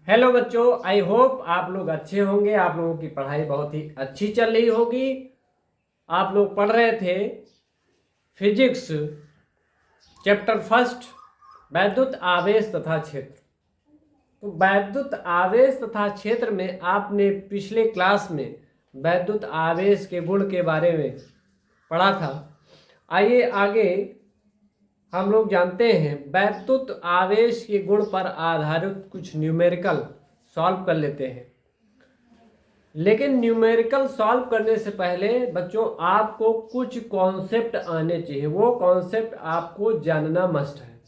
Hello बच्चों, I hope आप लोग अच्छे होंगे। आप लोगों की पढ़ाई बहुत ही अच्छी चल रही होगी। आप लोग पढ़ रहे थे फिजिक्स चैप्टर फर्स्ट, वैद्युत आवेश तथा क्षेत्र। तो वैद्युत आवेश तथा क्षेत्र में आपने पिछले क्लास में वैद्युत आवेश के गुण के बारे में पढ़ा था। आइए आगे हम लोग जानते हैं वैद्युत आवेश के गुण पर आधारित कुछ न्यूमेरिकल सॉल्व कर लेते हैं। लेकिन न्यूमेरिकल सॉल्व करने से पहले बच्चों आपको कुछ कॉन्सेप्ट आने चाहिए। वो कॉन्सेप्ट आपको जानना मस्ट है।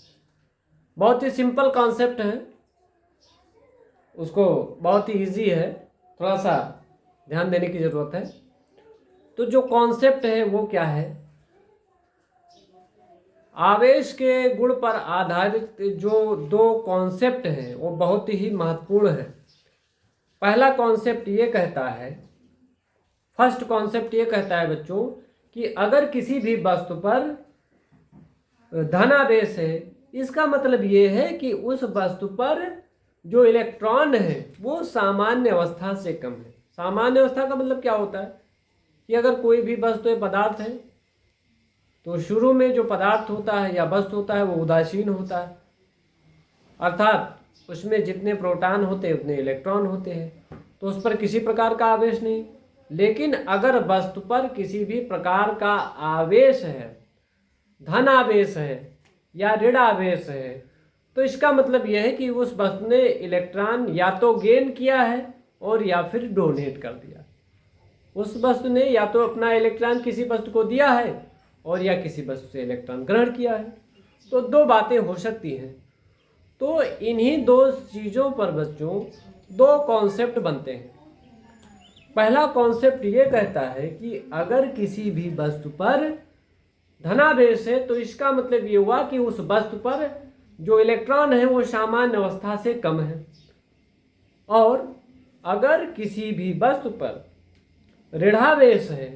बहुत ही सिंपल कॉन्सेप्ट है, उसको बहुत ही इजी है, थोड़ा सा ध्यान देने की ज़रूरत है। तो जो कॉन्सेप्ट है वो क्या है? आवेश के गुण पर आधारित जो दो कॉन्सेप्ट हैं वो बहुत ही महत्वपूर्ण है। पहला कॉन्सेप्ट ये कहता है, फर्स्ट कॉन्सेप्ट ये कहता है बच्चों कि अगर किसी भी वस्तु पर धनावेश है, इसका मतलब ये है कि उस वस्तु पर जो इलेक्ट्रॉन है वो सामान्य अवस्था से कम है। सामान्य अवस्था का मतलब क्या होता है कि अगर कोई भी वस्तु पदार्थ है तो शुरू में जो पदार्थ होता है या वस्तु होता है वो उदासीन होता है, अर्थात उसमें जितने प्रोटॉन होते हैं उतने इलेक्ट्रॉन होते हैं, तो उस पर किसी प्रकार का आवेश नहीं। लेकिन अगर वस्तु पर किसी भी प्रकार का आवेश है, धन आवेश है या ऋण आवेश है, तो इसका मतलब यह है कि उस वस्तु ने इलेक्ट्रॉन या तो गेन किया है और या फिर डोनेट कर दिया। उस वस्तु ने या तो अपना इलेक्ट्रॉन किसी वस्तु को दिया है और या किसी वस्तु से इलेक्ट्रॉन ग्रहण किया है। तो दो बातें हो सकती हैं। तो इन्हीं दो चीज़ों पर बच्चों दो कॉन्सेप्ट बनते हैं। पहला कॉन्सेप्ट ये कहता है कि अगर किसी भी वस्तु पर धनावेश है तो इसका मतलब ये हुआ कि उस वस्तु पर जो इलेक्ट्रॉन है वो सामान्य अवस्था से कम है। और अगर किसी भी वस्तु पर ऋणावेश है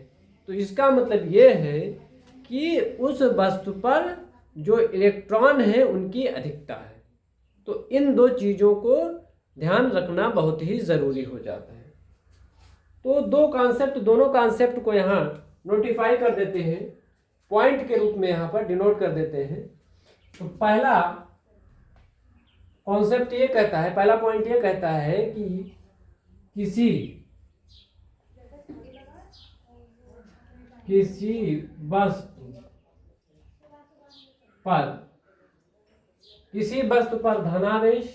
तो इसका मतलब ये है कि उस वस्तु पर जो इलेक्ट्रॉन है उनकी अधिकता है। तो इन दो चीज़ों को ध्यान रखना बहुत ही ज़रूरी हो जाता है। तो दोनों कॉन्सेप्ट को यहाँ नोटिफाई कर देते हैं, पॉइंट के रूप में यहाँ पर डिनोट कर देते हैं। तो पहला कॉन्सेप्ट ये कहता है, पहला पॉइंट ये कहता है कि किसी वस्तु पर धनावेश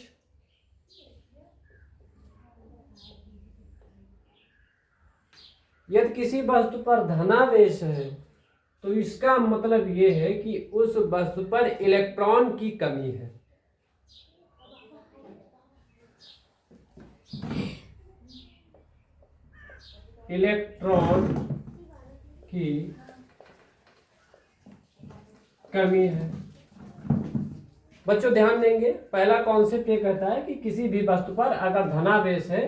यदि किसी वस्तु पर धनावेश है तो इसका मतलब ये है कि उस वस्तु पर इलेक्ट्रॉन की कमी है। इलेक्ट्रॉन की कमी है। बच्चों ध्यान देंगे, पहला कॉन्सेप्ट ये कहता है कि किसी भी वस्तु पर अगर धनावेश है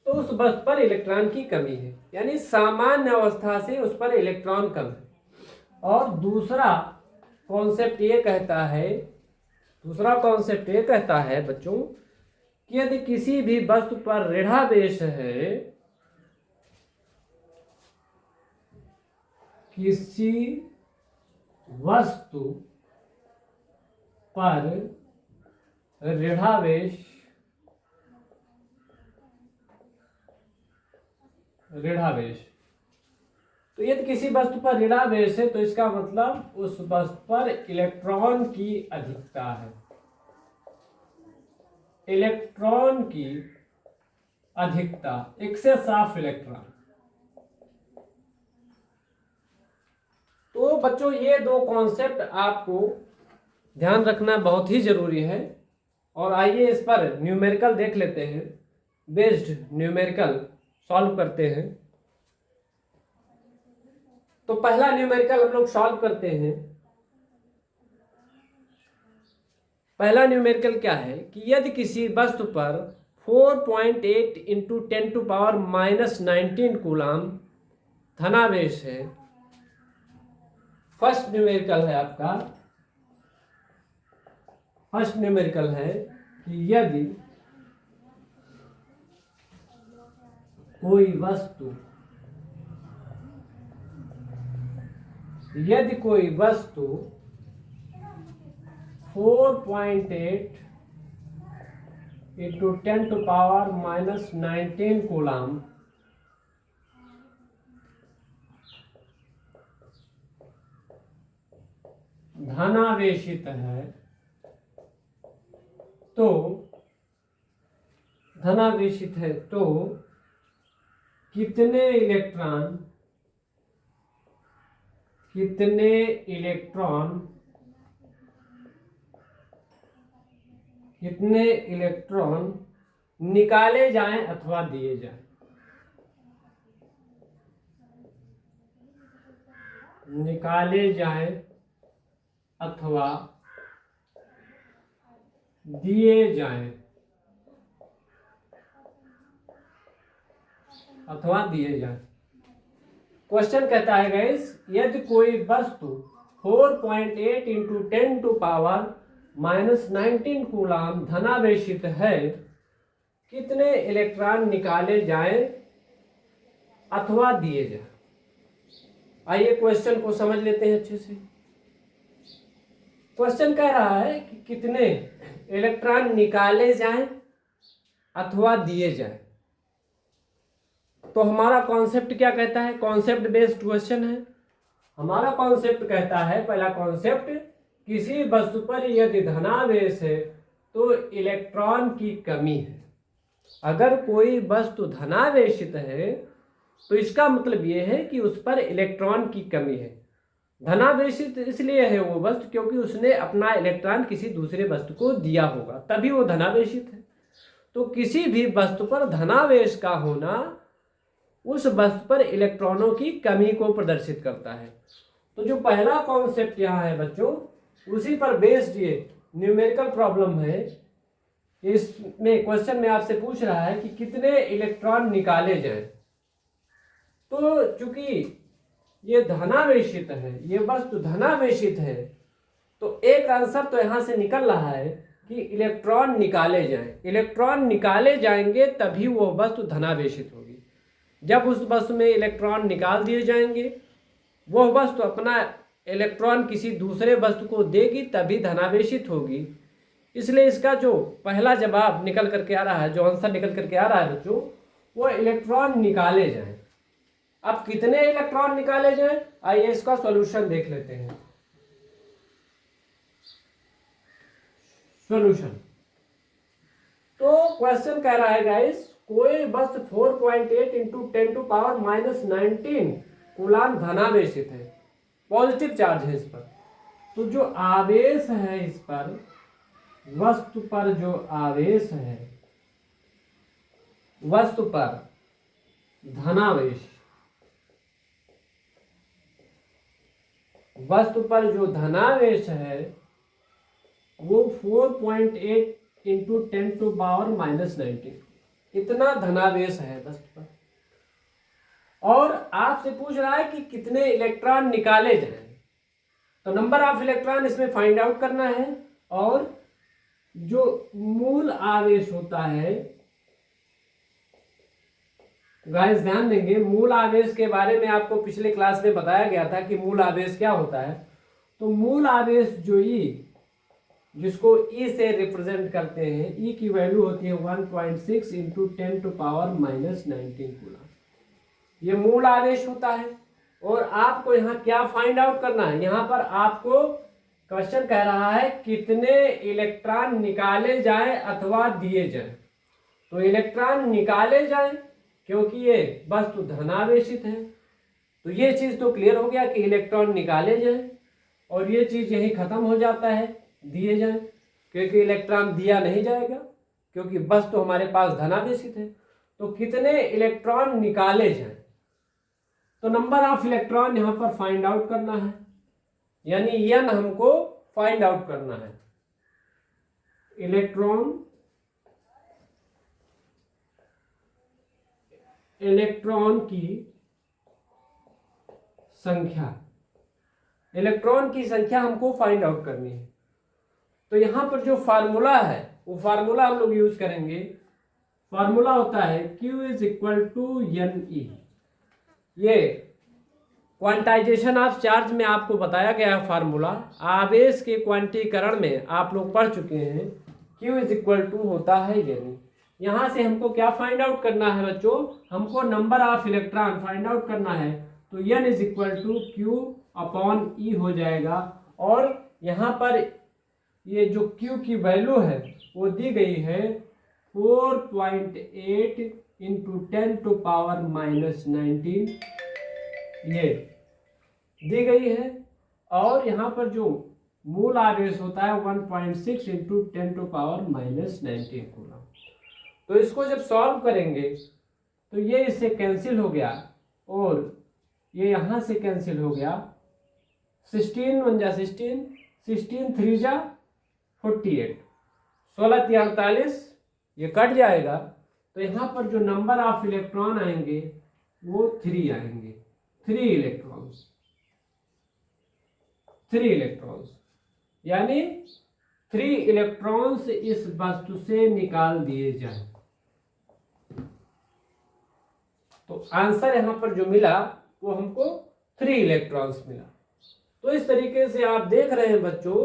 तो उस वस्तु पर इलेक्ट्रॉन की कमी है, यानी सामान्य अवस्था से उस पर इलेक्ट्रॉन कम है। और दूसरा कॉन्सेप्ट ये कहता है बच्चों कि यदि किसी भी वस्तु पर ऋणावेश है, किसी वस्तु पर ऋणावेश तो यदि किसी वस्तु पर ऋणावेश है तो इसका मतलब उस वस्तु पर इलेक्ट्रॉन की अधिकता है। इलेक्ट्रॉन की अधिकता, एक्सेस ऑफ इलेक्ट्रॉन। तो बच्चों ये दो कॉन्सेप्ट आपको ध्यान रखना बहुत ही जरूरी है। और आइए इस पर न्यूमेरिकल देख लेते हैं, बेस्ड न्यूमेरिकल सॉल्व करते हैं। तो पहला न्यूमेरिकल हम लोग सॉल्व करते हैं। पहला न्यूमेरिकल क्या है कि यदि किसी वस्तु पर 4.8 इंटू 10⁻⁻19 कूलम धनावेश है। फर्स्ट न्यूमेरिकल है आपका, फर्स्ट न्यूमेरिकल है कि यदि कोई वस्तु यदि कोई वस्तु 4.8 इंटू 10⁻⁻19 कूलम धनावेशित है तो कितने इलेक्ट्रॉन निकाले जाएं अथवा दिए जाएं। निकाले जाएं अथवा दिए जाएं। क्वेश्चन कहता है गाइस, यदि कोई वस्तु 4.8 इंटू 10⁻⁻19 कूलम धनावेशित है, कितने इलेक्ट्रॉन निकाले जाएं अथवा दिए जाएं। आइए क्वेश्चन को समझ लेते हैं अच्छे से। क्वेश्चन कह रहा है कि कितने इलेक्ट्रॉन निकाले जाएं अथवा दिए जाएं। तो हमारा कॉन्सेप्ट क्या कहता है? कॉन्सेप्ट बेस्ड क्वेश्चन है। हमारा कॉन्सेप्ट कहता है, पहला कॉन्सेप्ट, किसी वस्तु पर यदि धनावेश है तो इलेक्ट्रॉन की कमी है। अगर कोई वस्तु धनावेशित है तो इसका मतलब यह है कि उस पर इलेक्ट्रॉन की कमी है। धनावेशित इसलिए है वो वस्तु क्योंकि उसने अपना इलेक्ट्रॉन किसी दूसरे वस्तु को दिया होगा, तभी वो धनावेशित है। तो किसी भी वस्तु पर धनावेश का होना उस वस्तु पर इलेक्ट्रॉनों की कमी को प्रदर्शित करता है। तो जो पहला कॉन्सेप्ट यहाँ है बच्चों, उसी पर बेस्ड ये न्यूमेरिकल प्रॉब्लम है। इसमें क्वेश्चन में आपसे पूछ रहा है कि कितने इलेक्ट्रॉन निकाले जाएं। तो चूंकि ये धनावेशित है, ये वस्तु धनावेशित है, तो एक आंसर तो यहाँ से निकल रहा है कि इलेक्ट्रॉन निकाले जाएं। इलेक्ट्रॉन निकाले जाएंगे तभी वो वस्तु धनावेशित होगी। जब उस वस्तु में इलेक्ट्रॉन निकाल दिए जाएंगे, वह वस्तु अपना इलेक्ट्रॉन किसी दूसरे वस्तु को देगी तभी धनावेशित होगी। इसलिए इसका जो पहला जवाब निकल करके आ रहा है, जो आंसर निकल करके आ रहा है बच्चों, वो इलेक्ट्रॉन निकाले जाएं। अब कितने इलेक्ट्रॉन निकाले जाएं, आइए इसका सॉल्यूशन देख लेते हैं। सॉल्यूशन, तो क्वेश्चन कह रहा है गाइस, कोई वस्तु 4.8 इंटू 10⁻⁻19 कूलम धनावेशित है, पॉजिटिव चार्ज है इस पर। तो जो आवेश है इस पर, वस्तु पर जो आवेश है, वस्तु पर धनावेश, वस्तु पर जो धनावेश है वो 4.8 इंटू 10⁻⁻19 इतना धनावेश है वस्तु पर। और आपसे पूछ रहा है कि कितने इलेक्ट्रॉन निकाले जाएं। तो नंबर ऑफ इलेक्ट्रॉन इसमें फाइंड आउट करना है। और जो मूल आवेश होता है, गाइस ध्यान देंगे, मूल आवेश के बारे में आपको पिछले क्लास में बताया गया था कि मूल आवेश क्या होता है। तो मूल आवेश जो ई, जिसको ई से रिप्रेजेंट करते हैं, ई की वैल्यू होती है 1.6 इंटू 10⁻⁻19 कूलम। ये मूल आवेश होता है। और आपको यहाँ क्या फाइंड आउट करना है? यहाँ पर आपको क्वेश्चन कह रहा है कितने इलेक्ट्रॉन निकाले जाएं अथवा दिए जाएं। तो इलेक्ट्रॉन निकाले जाएं क्योंकि ये वस्तु धनावेशित है। तो ये चीज तो क्लियर हो गया कि इलेक्ट्रॉन निकाले जाएं, और ये चीज यही खत्म हो जाता है, दिए जाएं, क्योंकि इलेक्ट्रॉन दिया नहीं जाएगा क्योंकि वस्तु हमारे पास धनावेशित है। तो कितने इलेक्ट्रॉन निकाले जाएं, तो नंबर ऑफ इलेक्ट्रॉन यहां पर फाइंड आउट करना है, यानी n हमको फाइंड आउट करना है। इलेक्ट्रॉन की संख्या, इलेक्ट्रॉन की संख्या हमको फाइंड आउट करनी है। तो यहां पर जो फार्मूला है वो फार्मूला हम लोग यूज करेंगे फॉर्मूला होता है Q is equal to NE। ये क्वांटाइजेशन ऑफ चार्ज में आपको बताया गया है फार्मूला। आवेश के क्वांटीकरण में आप लोग पढ़ चुके हैं। Q इज इक्वल टू होता है NE। यहाँ से हमको क्या फाइंड आउट करना है बच्चों, हमको number of electron find out करना है। तो N is equal to Q upon E हो जाएगा। और यहाँ पर ये जो Q की वैल्यू है वो दी गई है 4.8 इंटू 10⁻⁻19 ये दी गई है। और यहाँ पर जो मूल आवेश होता है 1.6 इंटू 10⁻⁻19 कूलम। तो इसको जब सॉल्व करेंगे तो ये इससे कैंसिल हो गया और ये यहाँ से कैंसिल हो गया। 16 1 जा 16, 16 3 जा 48, 16 3 48, ये कट जाएगा। तो यहाँ पर जो नंबर ऑफ इलेक्ट्रॉन आएंगे वो 3 आएंगे। 3 इलेक्ट्रॉन्स यानी 3 इलेक्ट्रॉन्स इस वस्तु से निकाल दिए जाए। तो आंसर यहाँ पर जो मिला वो हमको 3 इलेक्ट्रॉन्स मिला। तो इस तरीके से आप देख रहे हैं बच्चों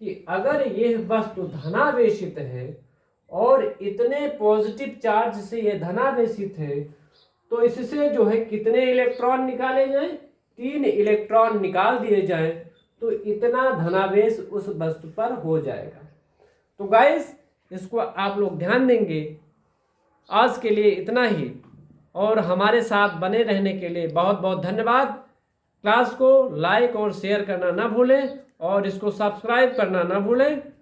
कि अगर यह वस्तु धनावेशित है और इतने पॉजिटिव चार्ज से यह धनावेशित है तो इससे जो है कितने इलेक्ट्रॉन निकाले जाएं, 3 इलेक्ट्रॉन निकाल दिए जाएं तो इतना धनावेश उस वस्तु पर हो जाएगा। तो गाइस इसको आप लोग ध्यान देंगे। आज के लिए इतना ही और हमारे साथ बने रहने के लिए बहुत बहुत धन्यवाद। क्लास को लाइक और शेयर करना ना भूलें और इसको सब्सक्राइब करना ना भूलें।